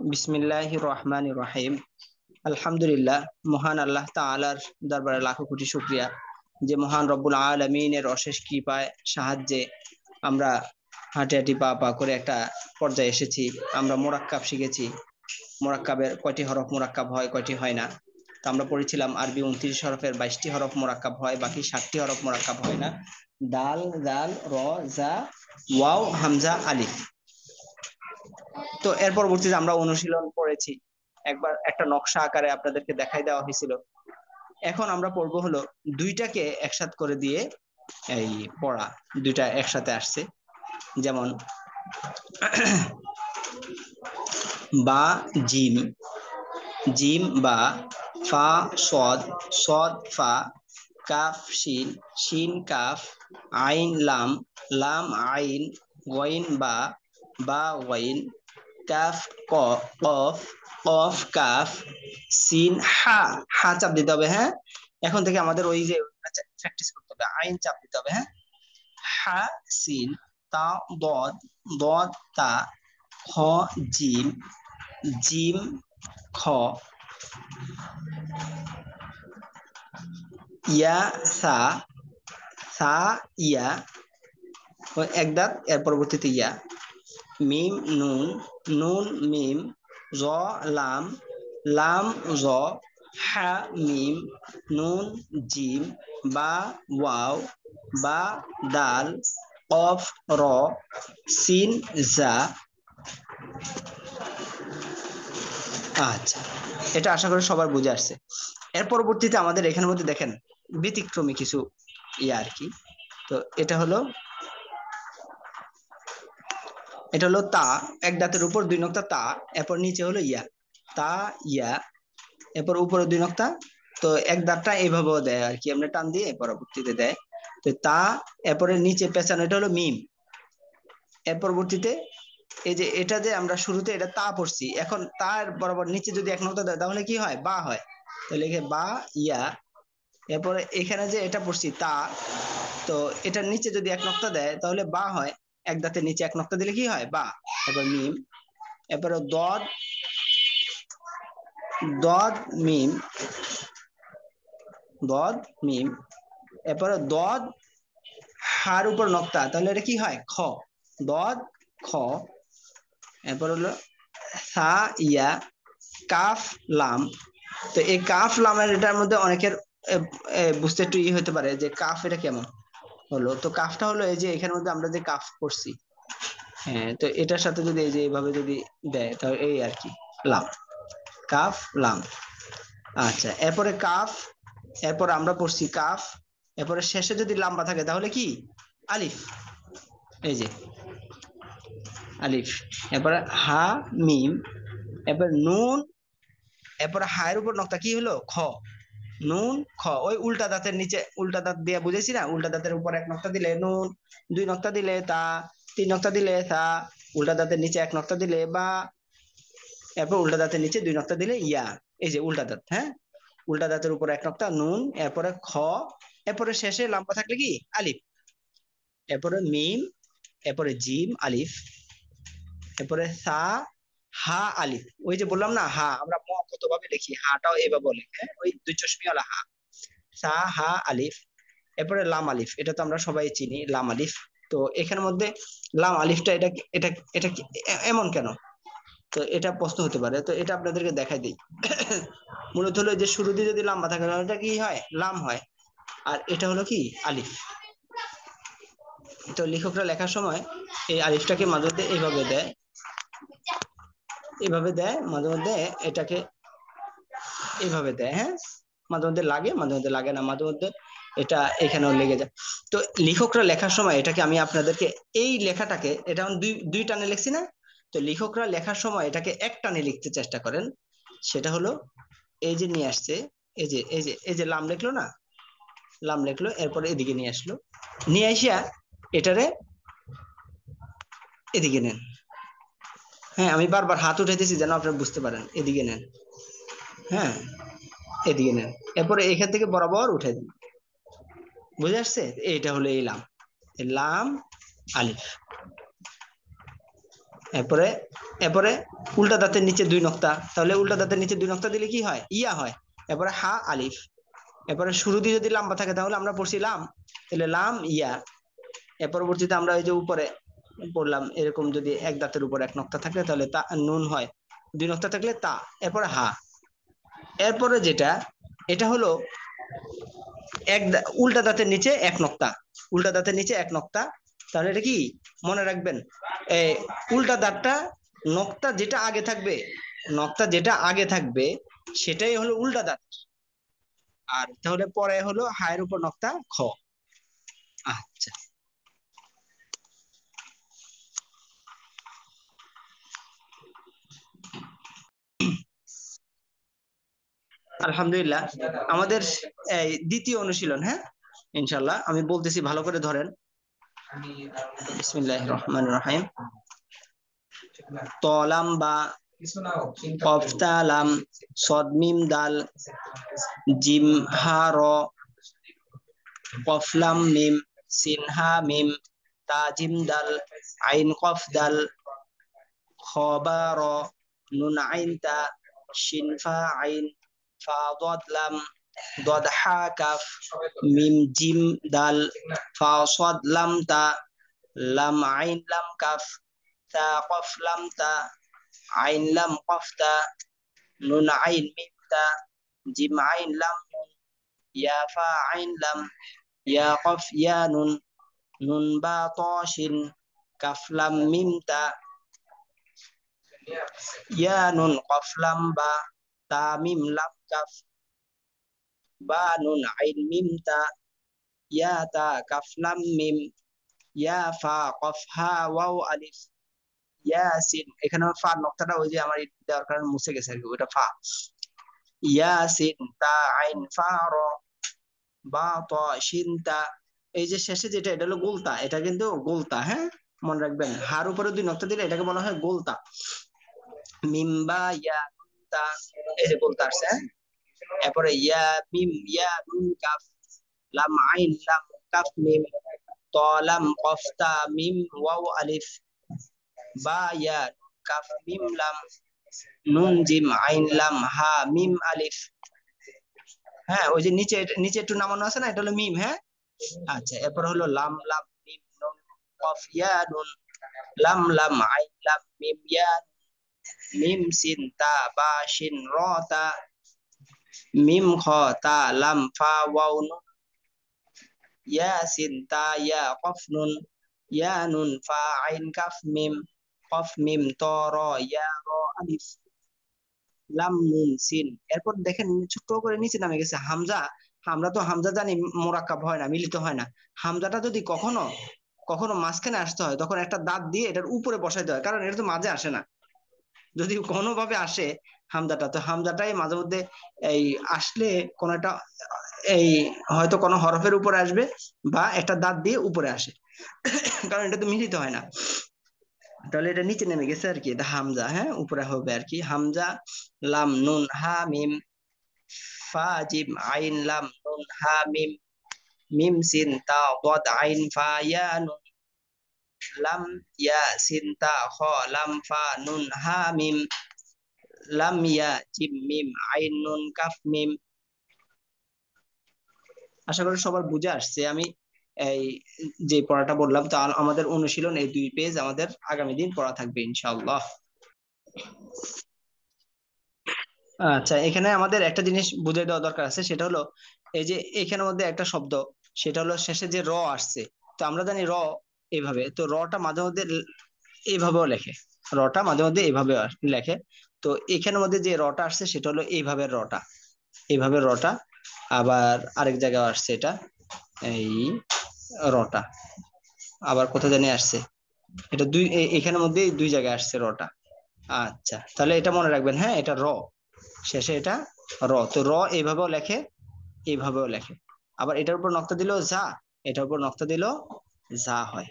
বিসমিল্লাহির রহমানির রহিম। আলহামদুলিল্লাহ, মহান আল্লাহ তাআলার দরবারে লাখো কোটি শুকরিয়া যে মহান রব্বুল আলামিনের অশেষ কৃপায় সাহায্যে আমরা হাঁটি হাঁটি পা পা করে একটা পর্যায়ে এসেছি। আমরা মোরাক্কাব শিখেছি। মোরাক্কাবের কয়টি হরফ মোরাক্কাব হয়, কয়টি হয় না। তো আমরা পড়েছিলাম আরবি 29 হরফের 22টি হরফ মোরাক্কাব হয়, বাকি 60টি হরফ মোরাক্কাব হয় না। দাল, জাল, র, জা, ওয়াও, হামজা, আলিফ। তো এর পরবর্তীতে আমরা অনুশীলন করেছি, একবার একটা নকশা আকারে আপনাদেরকে দেখাই দেওয়া হয়েছিল। এখন আমরা পড়বো হলো দুইটাকে একসাথে করে দিয়ে এই পড়া, দুইটা একসাথে আসছে। যেমন বা জিম, জিম বা, ফা সদ, সদ ফা, কাফ শিন, শিন কাফ, আইন লাম, লাম আইন, ওয়াইন বা ওয়াইন, কাফ কফ, কফ কাফ, সিন হা, হা চাপ দিতে হবে। হ্যাঁ, এখন থেকে আমাদের ওই যে প্র্যাকটিস করতে হবে, আইন চাপ দিতে হবে। হ্যাঁ, হা সিন, তা দদ, দদ তা, খ জিম, জিম খ, ইয়া সা, সা ইয়া, এক দাঁত, এর পরবর্তীতে ইয়া, মিম নুন, নুন মিম, জ লাম, লাম জ, হা মিম, নুন জিম, বা ওয়াও, বা দাল, কফ র, সিন জা। আচ্ছা, এটা আশা করি সবার বুঝে আসছে। এর পরবর্তীতে আমাদের এখানের মধ্যে দেখেন ব্যতিক্রমী কিছু ইয়া আর কি। তো এটা হলো তা, এক দাঁতের উপর দুই নক্তা তা, এরপর নিচে হলো ইয়া, তা ইয়া, এরপর উপরে দুই নক্তা। তো এক দাঁতটা এইভাবেও দেয় আর কি, আমরা টান দিয়ে পরবর্তীতে দেয়। তো তা, এরপরে নিচে পেঁচানো, এটা হলো মিম। এর পরবর্তীতে এই যে এটা যে আমরা শুরুতে এটা তা পড়ছি, এখন তার বরাবর নিচে যদি এক নক্তা দেয় তাহলে কি হয়, বা হয়। তাহলে লিখে বা ইয়া। এরপরে এখানে যে এটা পড়ছি তা, তো এটার নিচে যদি এক নক্তা দেয় তাহলে বা হয়। এক দাঁতের নিচে এক নক্তা দিলে কি হয়, বা। এবার মিম, এরপরে দদ, দদ মিম, দদ মিম, এরপরে দদ হার উপর নক্তা, তাহলে এটা কি হয়, খ, দদ খ। এরপর হলো সা ইয়া, কাফ লাম। তো এই কাফ লামের এটার মধ্যে অনেকের বুঝতে একটু ই হতে পারে যে কাফ এটা কেমন হলো। তো কাফটা হলো এই যে এখানের মধ্যে আমরা যে কাফ করছি, হ্যাঁ, তো এটার সাথে যদি এই যে এইভাবে যদি দেয় তাহলে এই আর কি, লাম, কাফ লাম। আচ্ছা, এরপরে কাফ, এরপর আমরা পড়ছি কাফ, এরপরে শেষে যদি লাম্বা থাকে তাহলে কি, আলিফ, এই যে আলিফ। এরপরে হা মিম, এরপর নুন, এরপরে হায়ের উপর নক্তা, কি হলো, খ, নুন খ। ওই উল্টা দাঁতের নিচে উল্টা দাঁত দিয়ে বুঝেছি না, উল্টা দাঁতের উপর এক নক্তা দিলে নুন, দুই নক্তা দিলে তা, তিন নক্তা দিলে তা, উল্টা দাঁতের নিচে এক নক্তা দিলে বা, এরপর উল্টা দাঁতের নিচে দুই নক্তা দিলে ইয়া। এই যে উল্টা দাঁত, হ্যাঁ, উল্টা দাঁতের উপর এক নক্তা নুন, এরপরে খ, এরপরে শেষে লম্বা থাকলে কি, আলিফ, এরপরে মিম, এরপরে জিম আলিফ, এরপরে সা, হা আলিফ। ওই যে বললাম না, হা আমরা ম কত ভাবে লিখি, হাটাও এভাবে বলে, হ্যাঁ, ওই দুই চশমিওয়ালা হা, সা হা আলিফ। এরপরে লাম আলিফ, এটা তো আমরা সবাই চিনি, লাম আলিফ। তো এখানের মধ্যে লাম আলিফটা এটা এটা এটা এমন কেন, তো এটা প্রশ্ন হতে পারে, তো এটা আপনাদেরকে দেখাই দিই। মূলত হলো যে শুরু দিয়ে যদি লম্বা থাকে তাহলে এটা কি হয়, লাম হয়, আর এটা হলো কি, আলিফ। তো লেখকরা লেখার সময় এই আলিফটাকে মাঝে মধ্যে এইভাবে দেয়, এইভাবে দেয়, মাঝে মধ্যে এটাকে এইভাবে দেয়। হ্যাঁ, মাঝে মধ্যে লাগে, মাঝে মধ্যে লাগে না, মাঝে মধ্যে এটা এখানেও লেগে যায়। তো লেখকরা লেখার সময় এটাকে আমি আপনাদেরকে, এই লেখাটাকে এটা দুই দুই টানে লিখছি না, তো লেখকরা লেখার সময় এটাকে এক টানে লিখতে চেষ্টা করেন। সেটা হলো এই যে নিয়ে আসছে, এই যে লাম লিখলো না, লাম লিখলো, এরপরে এদিকে নিয়ে আসলো, নিয়ে আসিয়া এটারে এদিকে নেন। হ্যাঁ, আমি বারবার হাত উঠাইতেছি যেন আপনারা বুঝতে পারেন, এদিকে নেন, হ্যাঁ, এদিকে নেন, এরপরে এখান থেকে বরাবর উঠাই দেন। বুঝে আসছে, এইটা হলো এই লাম, লাম আলিফ। এরপরে এরপরে উল্টা দাঁতের নিচে 2 নক্তা, তাহলে উল্টা দাঁতের নিচে 2 নক্তা দিলে কি হয়? ইয়া হয়। এরপরে হা আলিফ, এরপরে শুরু দিয়ে যদি লাম্বা থাকে তাহলে আমরা পড়ছি লাম, তাহলে লাম ইয়া। এর পরবর্তীতে আমরা ওই যে উপরে পড়লাম এরকম, যদি এক দাঁতের উপর 1 নক্তা থাকে তাহলে তা নুন হয়, 2 নক্তা থাকলে তা, এরপরে হা। এরপরে যেটা, এটা হলো উল্টা দাঁতের নিচে 1 নক্তা, উল্টা দাঁতের নিচে 1 নক্তা। তাহলে এটা কি মনে রাখবেন, উল্টা দাঁতটা নক্তা যেটা আগে থাকবে, নক্তা যেটা আগে থাকবে সেটাই হলো উল্টা দাঁত। আর তাহলে পরে হলো হায়ের উপর নক্তা খ। আচ্ছা, আলহামদুলিল্লাহ আমাদের এই দ্বিতীয় অনুশীলন। হ্যাঁ, ইনশাল্লাহ আমি বলতেছি, ভালো করে ধরেন। বিসমিল্লাহির রহমানির রহিম। তলাম বা, কফতালাম, সদ মিম দাল, জিম হা র, কফলাম মিম, সিনহা মিম, তাজিম দাল, আইন কফ দাল, খবা র, নুন আইন তা, শিন ফা আইন, ফা দদ লাম, দদ হা কাফ, মিম জিম দাল, ফা সদ লাম তা, লাম আইন লাম কাফ, তা কফ লাম তা, আইন লাম কফ তা, নুন আইন মিম তা, জিম আইন লাম নুন, ইয়া ফা আইন লাম, ইয়া কফ ইয়া নুন, নুন বা তশিন, কাফ লাম মিম তা, ইয়া নুন কফ লাম বা, তা মিম লাম কাফ, বা নুন আইন মিম তা, ইয়া তা কাফ লাম মিম, ইয়া ফা কফ হা ওয়াও আলিফ, ইয়াসিন। এখানে ফা নকটাটা ওই যে আমার দেওয়ার কারণে মুছে গেছে আর কি, ওটা ফা। ইয়াসিন, তা আইন ফা র, বা ত শিন তা। এই যে শেষে যেটা, এটা হলো গোলতা, এটা কিন্তু গোলতা। হ্যাঁ, মনে রাখবেন, হার উপরে 2 নকটা দিলে এটাকে বলা হয় গোলতা। মিম বা ইয়া তা, এই যে গোলতা আসছে। হ্যাঁ, এরপরে ইয়া মিম ইয়া নুন কাফ, লাম আইন লাম কাফ মিম, ত লাম কফ তা মিম ওয়াও আলিফ, বা ইয়া কাফ মিম লাম, নুন জিম আইন লাম হা মিম আলিফ। হ্যাঁ, ওই যে নিচে নিচে একটু নামানো আছে না, এটা হলো মিম। হ্যাঁ, আচ্ছা, এরপর হলো লাম লাম মিম নুন কফ ইয়া নুন, লাম লাম আইন লাম মিম ইয়া, মিম সিন তা বা শিন র তা, মিম খ তা লাম ফা ওয়াও নুন, ইয়া সিন তা ইয়া কফ নুন, ইয়া নুন ফা আইন কাফ মিম, কফ মিম ত র ইয়া র আলিফ, লাম নুন সিন। এরপর দেখেন ছোট্ট করে নিচে নামে গেছে হামজা। আমরা তো হামজা জানি মোরাক্কাব হয় না, মিলিত হয় না। হামজাটা যদি কখনো কখনো মাঝখানে আসতে হয়, তখন একটা দাঁত দিয়ে এটার উপরে বসাইতে হয়, কারণ এটা তো মাঝে আসে না। যদি কোনোভাবে আসে হামজাটা, তো হামজাটাই মাঝে মধ্যে এই আসলে কোন একটা এই হয়তো কোনো হরফের উপরে আসবে, বা একটা দাঁত দিয়ে উপরে আসে, কারণ এটা তো মিলিত হয় না। তাহলে এটা নিচে নেমে গেছে আর কি, এটা হামজা। হ্যাঁ, উপরে হবে আর কি হামজা। লাম নুন হা মিম, ফা জিম আইন লাম নুন হা মিম, মিম সিন তা দদ আইন ফা ইয়া নুন, লাম ইয়া সিন তা খ লাম ফা নুন হা মিম, লাম ইয়া জিম মিম আইন নুন কাফ মিম। আশা করি সবার বুঝে আসছে। আমি এই যে পড়াটা বললাম, তো আমাদের অনুশীলন এই 2 পেজ আমাদের আগামী দিন পড়া থাকবে ইনশাআল্লাহ। আচ্ছা, এখানে আমাদের একটা জিনিস বুঝে দেওয়া দরকার আছে, সেটা হলো এই যে এখানের মধ্যে একটা শব্দ, সেটা হলো শেষে যে র আসছে। তো আমরা জানি র এইভাবে, তো রটা মাঝে মধ্যে এইভাবেও লেখে, রটা মাঝে মধ্যে এইভাবে লেখে। তো এখানের মধ্যে যে রটা আসছে সেটা হলো এইভাবে রটা, এইভাবে রটা। আবার আরেক জায়গায় আসছে এটা, এই রটা। আবার কোথায় জানি আসছে, এটা এখানের মধ্যে 2 জায়গায় আসছে রটা। আচ্ছা, তাহলে এটা মনে রাখবেন। হ্যাঁ, এটা র, শেষে এটা র। তো র এইভাবেও লেখে, এইভাবেও লেখে। আবার এটার উপর নক্তা দিলেও যা, এটার উপর নক্তা দিলেও যা হয়।